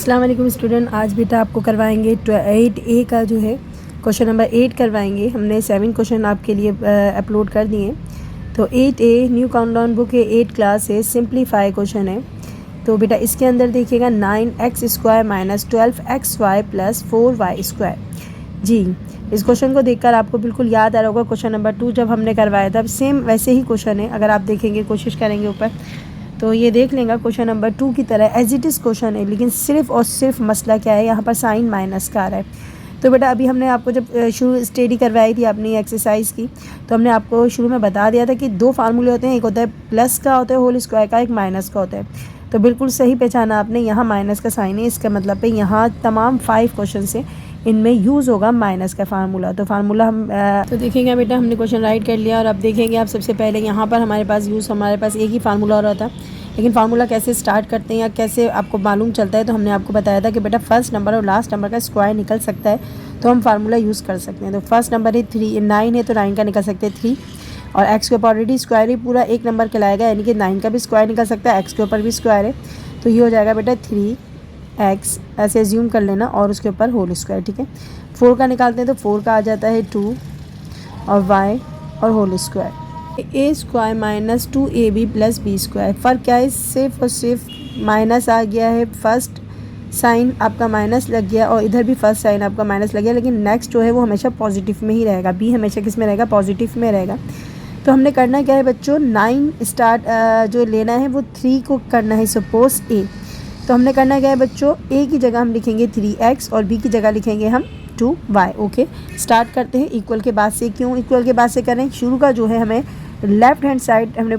अस्सलाम वालेकुम स्टूडेंट। आज बेटा आपको करवाएंगे 8A का जो है क्वेश्चन नंबर 8 करवाएंगे। हमने 7 क्वेश्चन आपके लिए अपलोड कर दिए। तो 8A न्यू काउंटडाउन बुक है, 8 क्लास है, सिंप्लीफाई क्वेश्चन है। तो बेटा इसके अंदर देखिएगा 9x² minus 12xy plus 4y²। जी, इस क्वेश्चन को देखकर आपको बिल्कुल याद आ रहा होगा क्वेश्चन नंबर 2 जब हमने करवाया था। सेम वैसे ही क्वेश्चन है, अगर आप देखेंगे, कोशिश करेंगे ऊपर तो ये देख लेंगे क्वेश्चन नंबर 2 की तरह एज इट इज़ क्वेश्चन है, लेकिन सिर्फ और सिर्फ मसला क्या है, यहाँ पर साइन माइनस का आ रहा है। तो बेटा अभी हमने आपको जब शुरू स्टडी करवाई थी अपनी एक्सरसाइज की, तो हमने आपको शुरू में बता दिया था कि 2 फार्मूले होते हैं, एक होता है प्लस का होता है होल स्क्वायर का, एक माइनस का होता है। तो बिल्कुल सही पहचाना आपने, यहाँ माइनस का साइन है, इसका मतलब है यहाँ तमाम 5 क्वेश्चन से इनमें यूज़ होगा माइनस का फार्मूला। तो फार्मूला हम तो देखेंगे बेटा, हमने क्वेश्चन राइट कर लिया और अब देखेंगे आप सबसे पहले यहाँ पर हमारे पास एक ही फार्मूला हो रहा था, लेकिन फार्मूला कैसे स्टार्ट करते हैं या कैसे आपको मालूम चलता है। तो हमने आपको बताया था कि बेटा फर्स्ट नंबर और लास्ट नंबर का स्क्वायर निकल सकता है तो हम फार्मूला यूज़ कर सकते हैं। तो फर्स्ट नंबर है 9 है, तो 9 का निकल सकते हैं 3, और एक्स के ऊपर ऑलरेडी स्क्वायर ही पूरा एक नंबर कहलाएगा, यानी कि 9 का भी स्क्वायर निकल सकता है, एक्स के ऊपर भी स्क्वायर है, तो ये हो जाएगा बेटा 3x, ऐसे एज्यूम कर लेना, और उसके ऊपर होल स्क्वायर। ठीक है, 4 का निकालते हैं तो 4 का आ जाता है 2 और y और whole square. a² minus 2ab plus b²। फ़र्क क्या है, सिर्फ और सिर्फ माइनस आ गया है, फर्स्ट साइन आपका माइनस लग गया और इधर भी फर्स्ट साइन आपका माइनस लग गया, लेकिन नेक्स्ट जो है वो हमेशा पॉजिटिव में ही रहेगा, b हमेशा किस में रहेगा, पॉजिटिव में रहेगा। तो हमने करना क्या है बच्चों, 9 स्टार्ट जो लेना है वो 3 को करना है, सपोज a। तो हमने करना क्या है बच्चों, a की जगह हम लिखेंगे 3x और b की जगह लिखेंगे हम 2y। ओके, स्टार्ट करते हैं इक्वल के बाद से। क्यों इक्वल के बाद से करें, शुरू का जो है हमें लेफ़्ट हैंड साइड हमने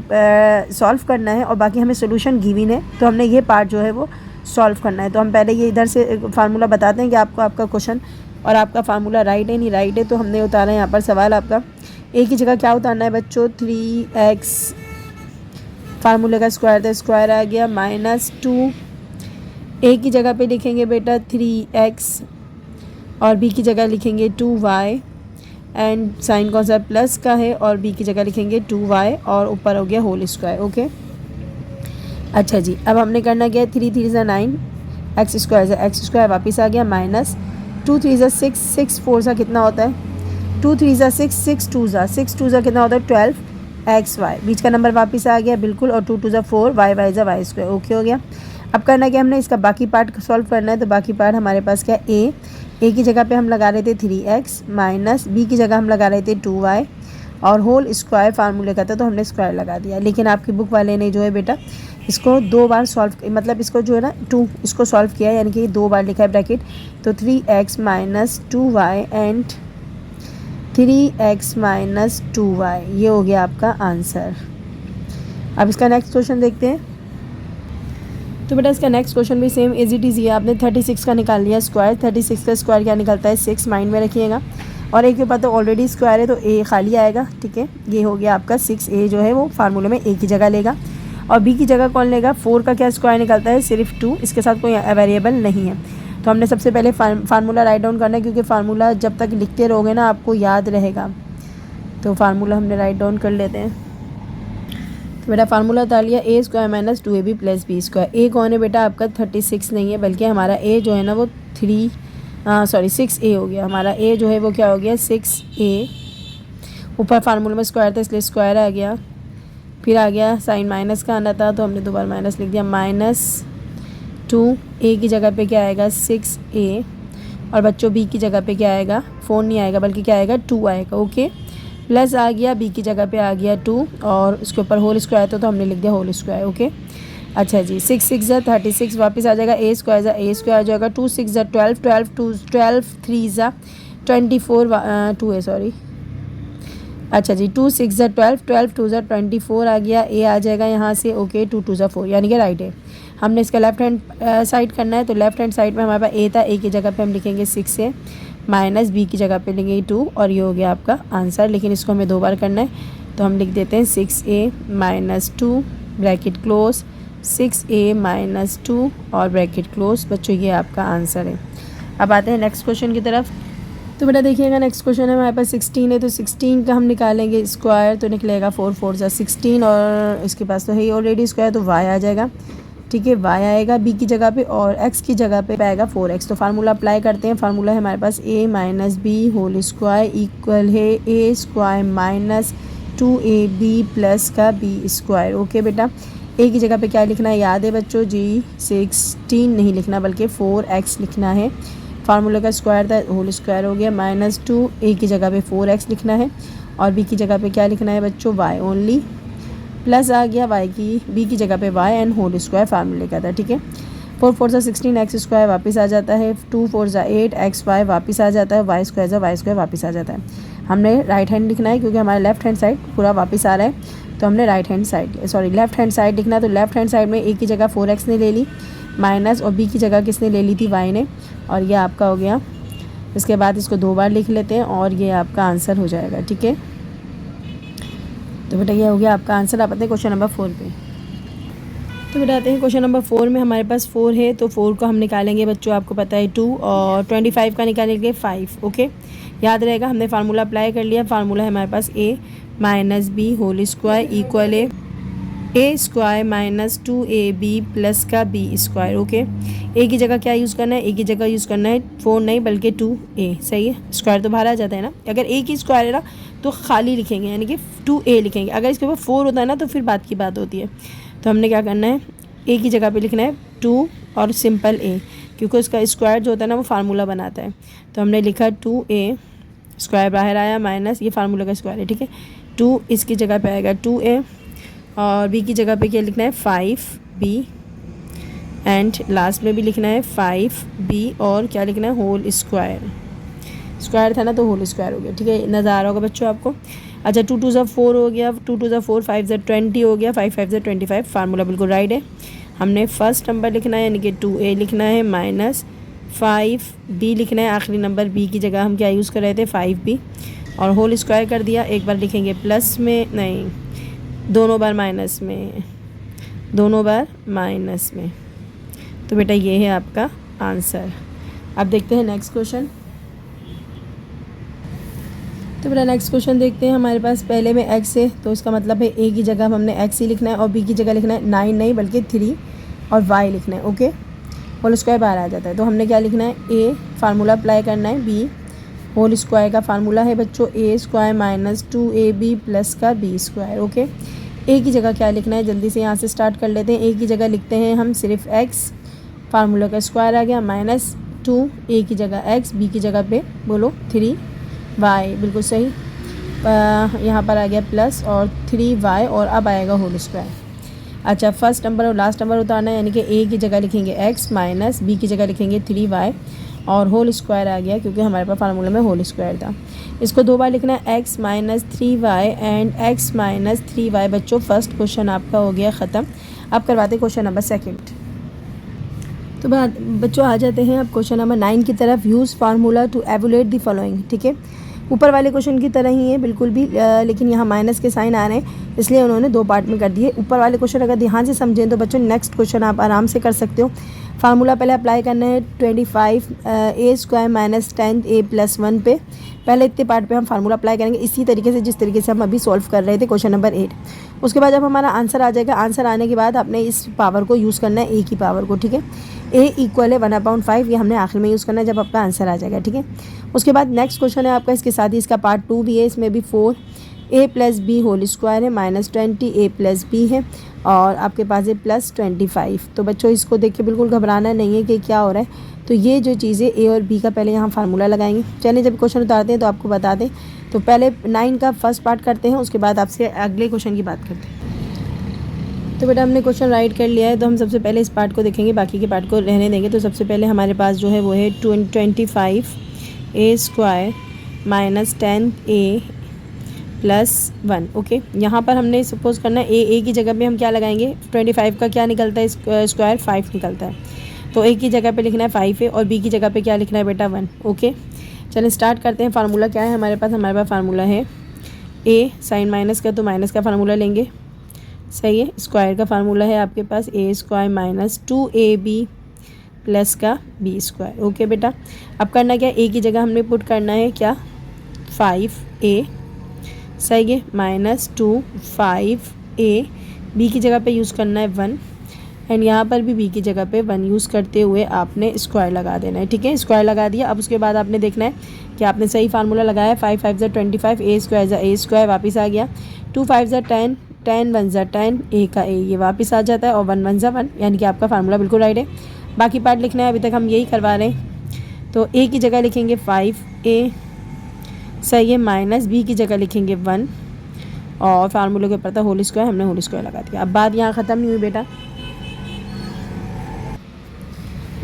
सॉल्व करना है और बाकी हमें सोल्यूशन गिवन है, तो हमने ये पार्ट जो है वो सॉल्व करना है। तो हम पहले ये इधर से फार्मूला बताते हैं कि आपको आपका क्वेश्चन और आपका फार्मूला राइट है नहीं राइट है। तो हमने उतारा है यहाँ पर सवाल आपका, a की जगह क्या उतारना है बच्चों, 3x, फार्मूले का स्क्वायर था, स्क्वायर आ गया, माइनस 2, a की जगह पे लिखेंगे बेटा 3x और b की जगह लिखेंगे 2y, एंड साइन कौन सा प्लस का है, और b की जगह लिखेंगे 2y और ऊपर हो गया होल स्क्वायर। ओके, अच्छा जी, अब हमने करना क्या है, 3 3 9, x² वापस आ गया, माइनस 2 3 6, 6 4 सा कितना होता है, 2 3 6, 6 2 सा कितना होता है 12xy, बीच का नंबर वापस आ गया बिल्कुल, और 2 2 4 y²। ओके हो गया। अब करना क्या, हमने इसका बाकी पार्ट सॉल्व करना है। तो बाकी पार्ट हमारे पास क्या, a की जगह पे हम लगा रहे थे 3x, माइनस b की जगह हम लगा रहे थे 2y और होल स्क्वायर फार्मूले का था तो हमने स्क्वायर लगा दिया। लेकिन आपकी बुक वाले ने जो है बेटा इसको 2 बार सॉल्व, मतलब इसको जो है ना 2 इसको सॉल्व किया, यानी कि 2 बार लिखा है ब्रैकेट। तो 3x minus 2y and 3x minus 2y, ये हो गया आपका आंसर। अब इसका नेक्स्ट क्वेश्चन देखते हैं। तो बेटा इसका नेक्स्ट क्वेश्चन भी सेम एज इट इज़ ही है। आपने 36 का निकाल लिया स्क्वायर, 36 का स्क्वायर क्या निकलता है 6, माइंड में रखिएगा, और एक के ऊपर तो ऑलरेडी स्क्वायर है तो a खाली आएगा। ठीक है, ये हो गया आपका 6a जो है वो फार्मूले में a की जगह लेगा, और b की जगह कौन लेगा, 4 का क्या स्क्वायर निकलता है सिर्फ 2, इसके साथ कोई वेरिएबल नहीं है। तो हमने सबसे पहले फार्मूला राइट डाउन करना है, क्योंकि फार्मूला जब तक लिखते रहोगे ना आपको याद रहेगा। तो फार्मूला हमने राइट डाउन कर लेते हैं। तो बेटा फार्मूला उतार लिया, a² minus 2ab plus b²। a कौन है बेटा आपका 36 नहीं है, बल्कि हमारा a जो है ना वो 6a हो गया। हमारा a जो है वो क्या हो गया 6a, ऊपर फार्मूले में स्क्वायर था इसलिए स्क्वायर आ गया, फिर आ गया साइन माइनस का आना था तो हमने 2 बार माइनस लिख दिया, माइनस 2a की जगह पे क्या आएगा 6a, और बच्चों b की जगह पे क्या आएगा 4 नहीं आएगा बल्कि क्या आएगा 2 आएगा। ओके, प्लस आ गया, b की जगह पे आ गया 2 और उसके ऊपर होल स्क्वायर तो हमने लिख दिया होल स्क्वायर। ओके, अच्छा जी, 6 6 36 वापस आ जाएगा, a² आ जाएगा, 2 6 12, 12 3 24, 2 है सॉरी, अच्छा जी, 2 6 12, 12 2 24 आ गया, a आ जाएगा यहाँ से। ओके, 2 2 4 यानी कि राइट है। हमने इसका लेफ्ट हैंड साइड करना है, तो लेफ्ट हैंड साइड में हमारे पास a था, a की जगह पे हम लिखेंगे 6a, माइनस b की जगह पे लेंगे 2, और ये हो गया आपका आंसर। लेकिन इसको हमें 2 बार करना है, तो हम लिख देते हैं 6a minus 2 bracket close, 6a minus 2 और ब्रैकेट क्लोज। बच्चों ये आपका आंसर है। अब आते हैं नेक्स्ट क्वेश्चन की तरफ। तो बेटा देखिएगा नेक्स्ट क्वेश्चन है हमारे पास 16 है, तो 16 का हम निकालेंगे स्क्वायर, तो निकलेगा 4 4 16, और इसके पास तो है ही ऑलरेडी स्क्वायर, तो y आ जाएगा ठीक है। y आएगा b की जगह पे और x की जगह पे आएगा 4x। तो फार्मूला अप्लाई करते हैं। फार्मूला है हमारे पास a minus B whole square equal है a square minus 2ab plus का b स्क्वायर। ओके बेटा, a की जगह पे क्या लिखना है याद है बच्चों जी, 16 नहीं लिखना बल्कि 4x लिखना है। फार्मूला का स्क्वायर था, होल स्क्वायर हो गया, माइनस 2, a की जगह पे 4x लिखना है और b की जगह पे क्या लिखना है बच्चों, y ओनली, प्लस आ गया b की जगह पे y एंड होल स्क्वायर फार्मूले का था। ठीक है। 4 4 16 एक्स स्क्वायर वापस आ जाता है, 2 4 8 एक्स वाई वापस आ जाता है, वाई स्क्वायर वापस आ जाता है। हमने राइट हैंड लिखना है क्योंकि हमारा लेफ्ट हैंड साइड पूरा वापस आ रहा है, तो हमने लेफ्ट हैंड साइड लिखना है। तो लेफ्ट हैंड साइड में a की जगह 4x ने ले ली माइनस, और b की जगह किसने ले ली थी, y ने, और ये आपका हो गया। इसके बाद इसको 2 बार लिख लेते हैं और ये आपका आंसर हो जाएगा। ठीक है, तो बेटा ये हो गया आपका आंसर। आप आते हैं क्वेश्चन नंबर 4 पे। तो बेटा आते हैं क्वेश्चन नंबर 4 में। हमारे पास 4 है तो 4 को हम निकालेंगे बच्चों, आपको पता है 2, और 25 का निकालेंगे 5। ओके, याद रहेगा, हमने फार्मूला अप्लाई कर लिया। फार्मूला है हमारे पास a minus B whole square equal है a square minus 2ab plus का b स्क्वायर। ओके, a की जगह क्या यूज़ करना है, a की जगह यूज़ करना है 4 नहीं बल्कि 2a। सही है, स्क्वायर तो बाहर आ जाता है ना। अगर a की स्क्वायर है ना तो खाली लिखेंगे, यानी कि 2a लिखेंगे। अगर इसके ऊपर 4 होता है ना तो फिर बात की बात होती है। तो हमने क्या करना है, a की जगह पे लिखना है 2 और सिंपल a, क्योंकि उसका स्क्वायर जो होता है ना वो फार्मूला बनाता है। तो हमने लिखा 2a, स्क्वायर बाहर आया, माइनस ये फार्मूला का स्क्वायर है। ठीक है, 2 इसकी जगह पे आएगा 2a, और b की जगह पे क्या लिखना है 5b, एंड लास्ट में भी लिखना है 5b, और क्या लिखना है होल स्क्वायर। स्क्वायर था ना तो होल स्क्वायर हो गया। ठीक है, नज़र आ रहा होगा बच्चों आपको। अच्छा, 2 2 4 हो गया, 2 2 4, 5 20 हो गया, 5 5 25। फार्मूला बिल्कुल राइट है। हमने फर्स्ट नंबर लिखना है यानी कि 2a लिखना है माइनस 5b लिखना है, आखिरी नंबर b की जगह हम क्या यूज़ कर रहे थे 5b, और होल स्क्वायर कर दिया। एक बार लिखेंगे प्लस में, नहीं दोनों बार माइनस में, दोनों बार माइनस में। तो बेटा ये है आपका आंसर। अब देखते हैं नेक्स्ट क्वेश्चन। तो बेटा नेक्स्ट क्वेश्चन देखते हैं। हमारे पास पहले में x है तो इसका मतलब है a की जगह हमने x ही लिखना है और b की जगह लिखना है 9 नहीं बल्कि 3 और y लिखना है। ओके, होल स्क्वायर बाहर आ जाता है। तो हमने क्या लिखना है, a फार्मूला अप्लाई करना है, b होल स्क्वायर का फार्मूला है बच्चों a square minus 2ab plus का b स्क्वायर। ओके, a की जगह क्या लिखना है, जल्दी से यहाँ से स्टार्ट कर लेते हैं। a की जगह लिखते हैं हम सिर्फ x, फार्मूला का स्क्वायर आ गया, माइनस 2, a की जगह x, b की जगह पे बोलो 3y, बिल्कुल सही। यहाँ पर आ गया प्लस और 3y, और अब आएगा होल स्क्वायर। अच्छा, फर्स्ट नंबर और लास्ट नंबर उतारना है, यानी कि a की जगह लिखेंगे x माइनस b की जगह लिखेंगे 3y, और होल स्क्वायर आ गया क्योंकि हमारे पास फार्मूला में होल स्क्वायर था। इसको 2 बार लिखना है, x minus 3y and x minus 3y। बच्चों फर्स्ट क्वेश्चन आपका हो गया ख़त्म। अब करवाते क्वेश्चन नंबर सेकंड। तो बच्चों आ जाते हैं अब क्वेश्चन नंबर 9 की तरफ। Use formula to evaluate the following. ठीक है, ऊपर वाले क्वेश्चन की तरह ही है बिल्कुल भी, लेकिन यहाँ माइनस के साइन आ रहे हैं इसलिए उन्होंने 2 पार्ट में कर दिए। ऊपर वाले क्वेश्चन अगर ध्यान से समझें तो बच्चों नेक्स्ट क्वेश्चन आप आराम से कर सकते हो। फार्मूला पहले अप्लाई करना है 25 a square minus 10a plus 1 पे। पहले इतने पार्ट पे हम फार्मूला अप्लाई करेंगे इसी तरीके से जिस तरीके से हम अभी सॉल्व कर रहे थे क्वेश्चन नंबर 8। उसके बाद जब हमारा आंसर आ जाएगा, आंसर आने के बाद आपने इस पावर को यूज़ करना है, a की पावर को। ठीक है, a इक्वल है 1/5, ये हमने आखिर में यूज़ करना है जब आपका आंसर आ जाएगा। ठीक है, उसके बाद नेक्स्ट क्वेश्चन है आपका, इसके साथ ही इसका पार्ट 2 भी है, इसमें भी 4a plus B whole square है माइनस 20a प्लस बी है, और आपके पास है प्लस 25। तो बच्चों इसको देख के बिल्कुल घबराना नहीं है कि क्या हो रहा है। तो ये जो चीज़ें a और b का पहले यहाँ फार्मूला लगाएंगे। चलिए जब क्वेश्चन उतारते हैं तो आपको बता दें। तो पहले 9 का फर्स्ट पार्ट करते हैं, उसके बाद आपसे अगले क्वेश्चन की बात करते हैं। तो बेटा हमने क्वेश्चन राइट कर लिया है, तो हम सबसे पहले इस पार्ट को देखेंगे, बाकी के पार्ट को रहने देंगे। तो सबसे पहले हमारे पास जो है वो है 25 a square minus 10a plus 1। Okay, यहाँ पर हमने सपोज़ करना है a की जगह पे हम क्या लगाएंगे, 25 का क्या निकलता है स्क्वायर 5 निकलता है, तो a की जगह पे लिखना है 5 है, और b की जगह पे क्या लिखना है बेटा 1। ओके, चलिए स्टार्ट करते हैं। फार्मूला क्या है हमारे पास फार्मूला है a साइन माइनस का, तो माइनस का फार्मूला लेंगे। सही है, स्क्वायर का फार्मूला है आपके पास a square minus 2ab plus का b स्क्वायर। ओके बेटा, अब करना क्या, a की जगह हमने पुट करना है क्या 5a, सही है, माइनस 2 5a, b की जगह पे यूज़ करना है 1, एंड यहाँ पर भी बी की जगह पे 1 यूज़ करते हुए आपने स्क्वायर लगा देना है, ठीक है। स्क्वायर लगा दिया। अब उसके बाद आपने देखना है कि आपने सही फार्मूला लगाया। 5 5 25, ए स्क्वायर ज़ा ए स्क्वायर वापस आ गया। 2 5 ज़ा 10, 10 1 ज़ा 10, ए का ए ये वापस आ जाता है और 1 1 ज़ा 1, यानी कि आपका फार्मूला बिल्कुल राइट है। बाकी पार्ट लिखना है, अभी तक हम यही करवा रहे हैं। तो ए की जगह लिखेंगे 5a, सही है, माइनस बी की जगह लिखेंगे 1 और फार्मूले के ऊपर था होल स्क्वायर, हमने होल स्क्वायर लगा दिया। अब बात यहाँ ख़त्म नहीं हुई बेटा,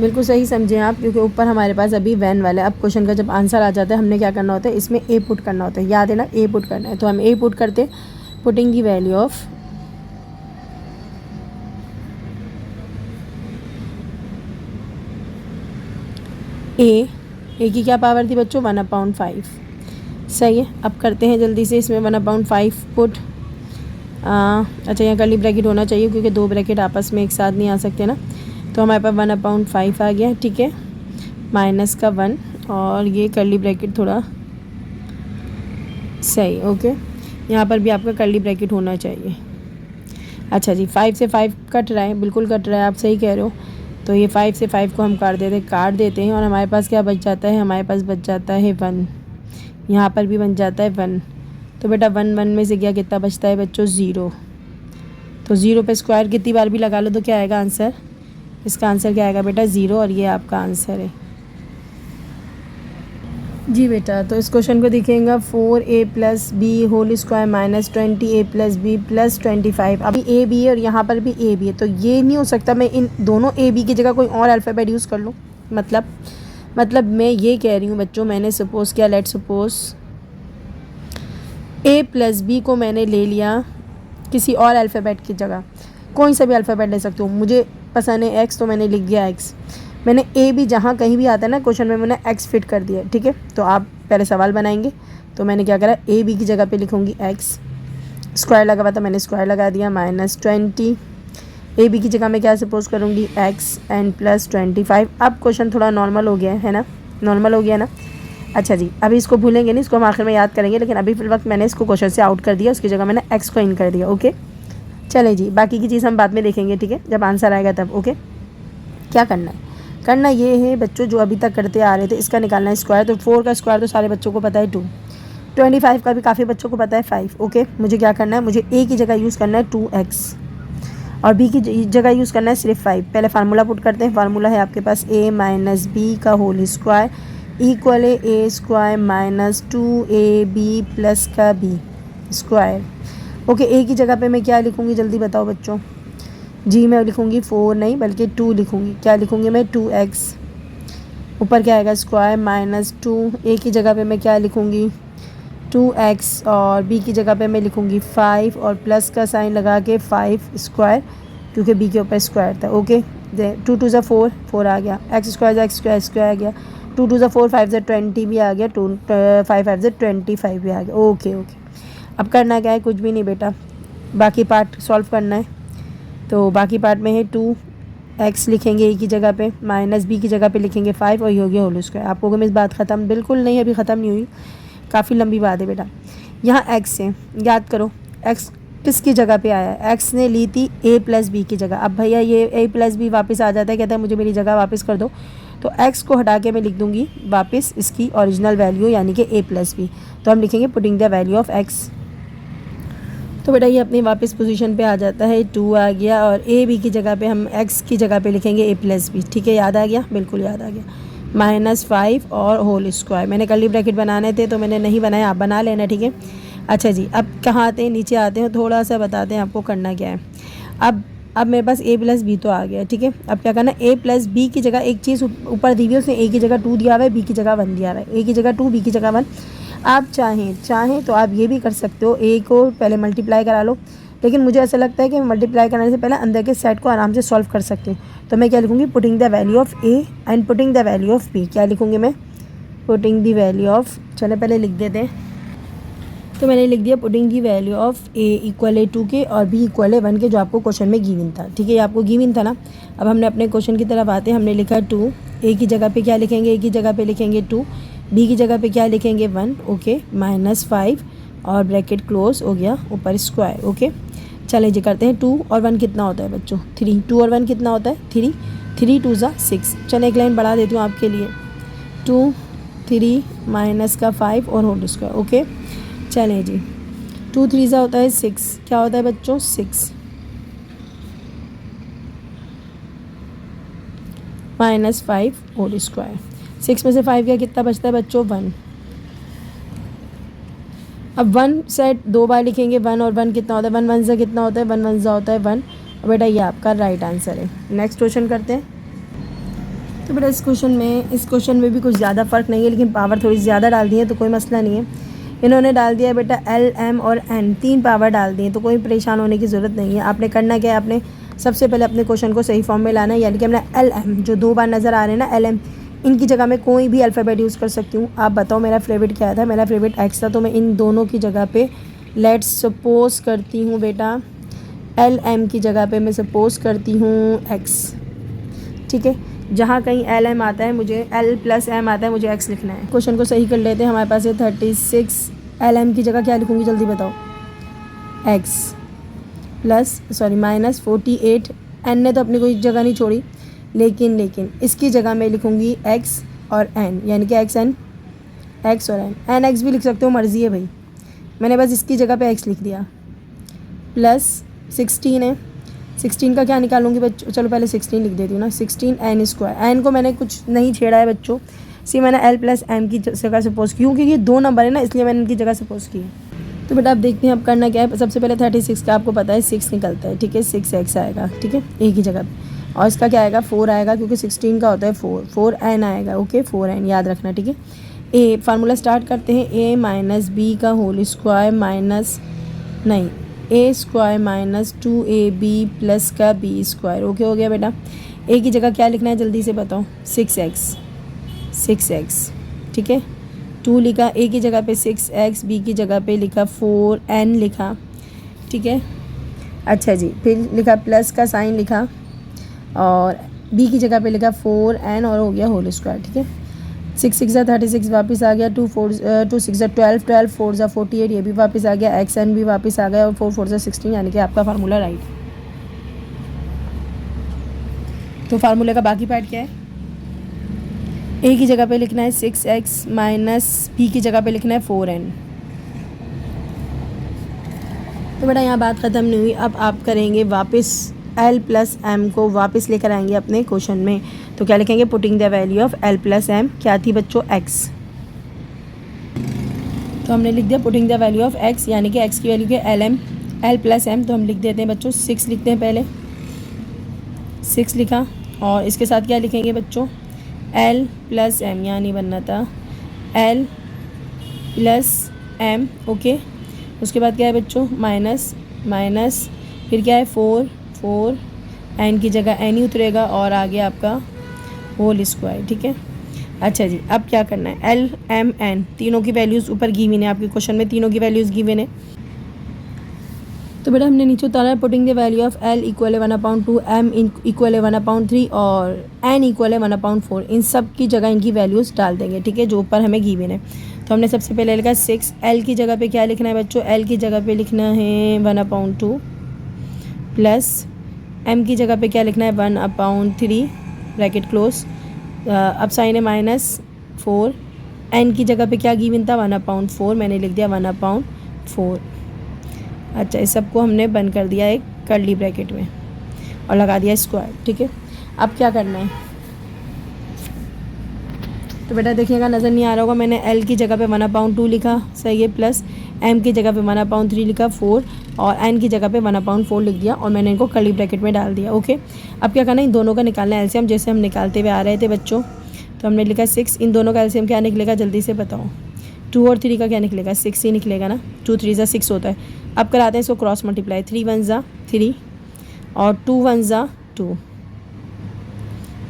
बिल्कुल सही समझें आप, क्योंकि ऊपर हमारे पास अभी वैन वाला है। अब क्वेश्चन का जब आंसर आ जाता है हमने क्या करना होता है, इसमें ए पुट करना होता है, याद है ना, ए पुट करना है। तो हम ए पुट करते, पुटिंग दी वैल्यू ऑफ ए की क्या पावर थी बच्चों, 1/5, सही है। अब करते हैं जल्दी से इसमें 1/5 पुट। अच्छा यहाँ कर्ली ब्रैकेट होना चाहिए क्योंकि 2 ब्रैकेट आपस में एक साथ नहीं आ सकते ना। तो हमारे पास 1/5 आ गया, ठीक है, माइनस का 1 और ये कर्ली ब्रैकेट थोड़ा सही, ओके। यहाँ पर भी आपका कर्ली ब्रैकेट होना चाहिए। अच्छा जी, 5 से 5 कट रहा है, बिल्कुल कट रहा है, आप सही कह रहे हो। तो ये 5 से 5 को हम काट देते हैं और हमारे पास क्या बच जाता है, हमारे पास बच जाता है 1। यहाँ पर भी बन जाता है 1। तो बेटा 1 1 में से क्या कितना बचता है बच्चों, 0। तो 0 पे स्क्वायर कितनी बार भी लगा लो तो क्या आएगा आंसर, इसका आंसर क्या आएगा बेटा, 0, और ये आपका आंसर है जी बेटा। तो इस क्वेश्चन को दिखेगा 4a + b whole square minus 20a + b + 25। अभी ए बी है और यहाँ पर भी ए बी है, तो ये नहीं हो सकता मैं इन दोनों ए बी की जगह कोई और अल्फ़ाबेट यूज़ कर लूँ। मतलब मैं ये कह रही हूँ बच्चों, मैंने सपोज़ किया, लेट सपोज़ a + b को मैंने ले लिया किसी और अल्फ़ाबेट की जगह, कोई सा भी अल्फ़ाबेट ले सकती हूँ, मुझे पसंद है एक्स तो मैंने लिख दिया एक्स। मैंने ए बी जहाँ कहीं भी आता है ना क्वेश्चन में, मैंने एक्स फिट कर दिया, ठीक है। तो आप पहले सवाल बनाएंगे, तो मैंने क्या करा, ए बी की जगह पे लिखूँगी एक्स, स्क्वायर लगा हुआ था मैंने स्क्वायर लगा दिया, माइनस 20, ए बी की जगह मैं क्या सपोज करूँगी एक्स एंड प्लस 25। अब क्वेश्चन थोड़ा नॉर्मल हो गया है ना, नॉर्मल हो गया ना। अच्छा जी, अभी इसको भूलेंगे नहीं, इसको हम आखिर में याद करेंगे, लेकिन अभी फिल वक्त मैंने इसको क्वेश्चन से आउट कर दिया, उसकी जगह मैंने एक्स को इन कर दिया, ओके। चले जी, बाकी की चीज़ हम बाद में देखेंगे, ठीक है, जब आंसर आएगा तब, ओके। क्या करना ये है बच्चों, जो अभी तक करते आ रहे थे, इसका निकालना है स्क्वायर। तो 4 का स्क्वायर तो सारे बच्चों को पता है 2, 25 का भी काफ़ी बच्चों को पता है 5, ओके। मुझे क्या करना है, मुझे ए की जगह यूज़ करना है 2x और बी की जगह यूज़ करना है सिर्फ 5। पहले फार्मूला पुट करते हैं। फार्मूला है आपके पास a - b का होल स्क्वायर इक्वल है a square minus 2ab plus का b स्क्वायर, ओके। ए की जगह पे मैं क्या लिखूँगी जल्दी बताओ बच्चों जी, मैं लिखूँगी 4 नहीं बल्कि 2 लिखूँगी। क्या लिखूँगी मैं, 2x, ऊपर क्या आएगा स्क्वायर माइनस 2। ए की जगह पे मैं क्या लिखूँगी 2x और बी की जगह पे मैं लिखूँगी 5 और प्लस का साइन लगा के 5 स्क्वायर, क्योंकि बी के ऊपर स्क्वायर था, ओके। 2 2 ज़ा 4, 4 आ गया, एक्स स्क्वायर आ गया, 2 2 ज़ा 4, 5 ज़ा 20 भी आ गया, 5 5 ज़ा 25 भी आ गया, ओके। अब करना क्या है, कुछ भी नहीं बेटा, बाकी पार्ट सॉल्व करना है। तो बाकी पार्ट में है 2x लिखेंगे ए की जगह पे, माइनस बी की जगह पे लिखेंगे 5 और ये हो गया होल स्क्वायर। आपको अगर इस बात ख़त्म, बिल्कुल नहीं, अभी ख़त्म नहीं हुई, काफ़ी लंबी बात है बेटा। यहाँ x है, याद करो x किसकी जगह पे आया है, x ने ली थी a + b की जगह। अब भैया ये a + b वापस आ जाता है, कहता है मुझे मेरी जगह वापस कर दो, तो x को हटा के मैं लिख दूँगी वापस इसकी ओरिजिनल वैल्यू यानी कि a + b। तो हम लिखेंगे putting the value of x। तो बेटा ये अपनी वापस पोजीशन पे आ जाता है, 2 आ गया और ए बी की जगह पे हम x की जगह पे लिखेंगे a + b, ठीक है, याद आ गया, बिल्कुल याद आ गया, -5 और होल स्क्वायर। मैंने कर्ली ब्रैकेट बनाने थे तो मैंने नहीं बनाया, आप बना लेना, ठीक है। अच्छा जी, अब कहाँ आते हैं, नीचे आते हैं, थोड़ा सा बताते हैं आपको करना क्या है। अब मेरे पास a + b तो आ गया, ठीक है। अब क्या करना, a + b की जगह एक चीज़ ऊपर दी हुई है, उसने a की जगह 2 दिया हुआ है, b की जगह 1 दिया हुआ है, a की जगह 2 b की जगह 1। आप चाहें तो आप ये भी कर सकते हो, ए को पहले मल्टीप्लाई करा लो, लेकिन मुझे ऐसा लगता है कि मल्टीप्लाई करने से पहले अंदर के सेट को आराम से सॉल्व कर सकते हैं। तो मैं क्या लिखूँगी, putting the value of A and putting the value of B. क्या लिखूँगी मैं, पुटिंग द वैल्यू ऑफ, चलो पहले लिख देते हैं। तो मैंने लिख दिया putting the value of A equal है 2 के और बी इक्वल है 1 के, जो आपको क्वेश्चन में गिवन था, ठीक है, ये आपको गिवन था ना। अब हमने अपने क्वेश्चन की तरफ आते हैं, हमने लिखा 2, ए की जगह पे क्या लिखेंगे, ए की जगह पे लिखेंगे 2, बी की जगह पे क्या लिखेंगे 1, ओके, -5 और ब्रैकेट क्लोज हो गया, ऊपर स्क्वायर, ओके। चले जी करते हैं। 2 और 1 कितना होता है बच्चों? 3। 2 और 1 कितना होता है? 3। 3 2 ज़ा 6। चले एक लाइन बढ़ा देती हूँ आपके लिए। 2 3 माइनस का 5 और होल स्क्वायर। ओके चलें जी। 2 3 ज़ा होता है 6। क्या होता है बच्चों? 6 माइनस 5 होल स्क्वायर। 6 में से 5 गया, कितना बचता है बच्चों? 1। अब 1 सेट 2 बार लिखेंगे। 1 और 1 कितना होता है? 1 1 ज़ा कितना होता है? 1 1 ज़ा होता है 1। और बेटा ये आपका राइट आंसर है। नेक्स्ट क्वेश्चन करते हैं। तो बेटा इस क्वेश्चन में भी कुछ ज़्यादा फ़र्क नहीं है, लेकिन पावर थोड़ी ज़्यादा डाल दी है तो कोई मसला नहीं है। इन्होंने डाल दिया है बेटा L M और N, 3 पावर डाल दी है, तो कोई परेशान होने की ज़रूरत नहीं है। आपने करना क्या है, आपने सबसे पहले अपने क्वेश्चन को सही फॉर्म में लाना है। यानी कि हमने L M जो 2 बार नज़र आ रहे हैं ना, L M, इनकी जगह मैं कोई भी अल्फ़ाबेट यूज़ कर सकती हूँ। आप बताओ मेरा फेवरेट क्या था? मेरा फेवरेट X था, तो मैं इन दोनों की जगह पे लेट्स सपोज़ करती हूँ बेटा L M की जगह पे मैं सपोज़ करती हूँ X। ठीक है, जहाँ कहीं L M आता है मुझे L + M आता है, मुझे X लिखना है। क्वेश्चन को सही कर लेते हैं। हमारे पास है 36। L M की जगह क्या लिखूँगी जल्दी बताओ? X minus 48। N ने तो अपनी कोई जगह नहीं छोड़ी, लेकिन इसकी जगह मैं लिखूँगी X और N, यानी कि X और N X भी लिख सकते हो, मर्ज़ी है भाई। मैंने बस इसकी जगह पे X लिख दिया। प्लस 16 है। 16 का क्या निकालूंगी बच्चों? चलो पहले 16 लिख देती हूँ ना। 16 N स्क्वायर। N को मैंने कुछ नहीं छेड़ा है बच्चों, मैंने L + M की जगह सपोज़ की, क्योंकि ये 2 नंबर है ना, इसलिए मैंने इनकी जगह सपोज़ की है। तो बेटा आप देखते हैं अब करना क्या है। सबसे पहले 36 का आपको पता है 6 निकलता है। ठीक है, 6x आएगा। ठीक है, एक ही जगह पे। और इसका क्या आएगा? 4 आएगा, क्योंकि 16 का होता है 4 N आएगा। ओके 4 N याद रखना। ठीक है, ए फार्मूला स्टार्ट करते हैं। A - B का होल स्क्वायर माइनस नहीं A² माइनस 2AB प्लस का B स्क्वायर। ओके हो गया बेटा। ए की जगह क्या लिखना है जल्दी से बताओ? 6x। ठीक है, 2 लिखा, ए की जगह पे 6x, बी की जगह पे लिखा 4n लिखा। ठीक है, अच्छा जी, फिर लिखा प्लस का साइन लिखा और बी की जगह पे लिखा 4n और हो गया होल स्क्वायर। ठीक है, 6 6 ज़ा 36 वापस आ गया। 2 6 ज़ा 12 12 4 ज़ा 48 ये भी वापस आ गया। XN भी वापस आ गया और 4 4 ज़ा 16, यानी कि आपका फार्मूला राइट। तो फार्मूले का बाकी पार्ट क्या है? ए की जगह पे लिखना है 6x माइनस बी की जगह पे लिखना है 4n। तो बेटा यहाँ बात ख़त्म नहीं हुई। अब आप करेंगे वापस L + M को वापस लेकर आएंगे अपने क्वेश्चन में। तो क्या लिखेंगे? Putting the value of L + M क्या थी बच्चों? X। तो हमने लिख दिया putting the value of X, यानी कि X की वैल्यू के L + M। तो हम लिख देते हैं बच्चों 6 लिखते हैं पहले। 6 लिखा और इसके साथ क्या लिखेंगे बच्चों? L + M, यानी बनना था L + M। ओके, उसके बाद क्या है बच्चों? माइनस फिर क्या है? 4 N की जगह N ही उतरेगा और आगे आपका होल स्क्वायर। ठीक है, अच्छा जी, अब क्या करना है? L M N तीनों की वैल्यूज़ ऊपर गिवन है आपके क्वेश्चन में, तीनों की वैल्यूज़ गिवन है। तो बेटा हमने नीचे उतारा है putting the value of L = 1/2, M = 1/3 और N = 1/4। इन सब की जगह इनकी वैल्यूज़ डाल देंगे। ठीक है, जो ऊपर हमें गिवन है। तो हमने सबसे पहले लिखा 6। L की जगह पे क्या लिखना है बच्चों? L की जगह पे लिखना है 1/2 प्लस M की जगह पे क्या लिखना है? 1/3 ब्रैकेट क्लोज। अब साइन है -4। N की जगह पे क्या गिवन था? 1/4, मैंने लिख दिया 1/4। अच्छा, इस सबको हमने बंद कर दिया एक कर्ली ब्रैकेट में और लगा दिया स्क्वायर। ठीक है, अब क्या करना है? तो बेटा देखिएगा, नज़र नहीं आ रहा होगा, मैंने L की जगह पे 1/2 लिखा, सही है, प्लस M की जगह पे 1/3 लिखा 4 और N की जगह पे 1/4 लिख दिया और मैंने इनको कर्ली ब्रैकेट में डाल दिया। ओके, अब क्या करना है? इन दोनों का निकालना है एलसीएम, जैसे हम निकालते हुए आ रहे थे बच्चों। तो हमने लिखा 6, इन दोनों का एलसीएम क्या निकलेगा जल्दी से बताओ? 2 और 3 का क्या निकलेगा? 6 ही निकलेगा ना। 2 3 ज़ा 6 होता है। अब कराते हैं इसको क्रॉस मल्टीप्लाई। 3 1 ज़ा 3 और 2 1 ज़ा 2।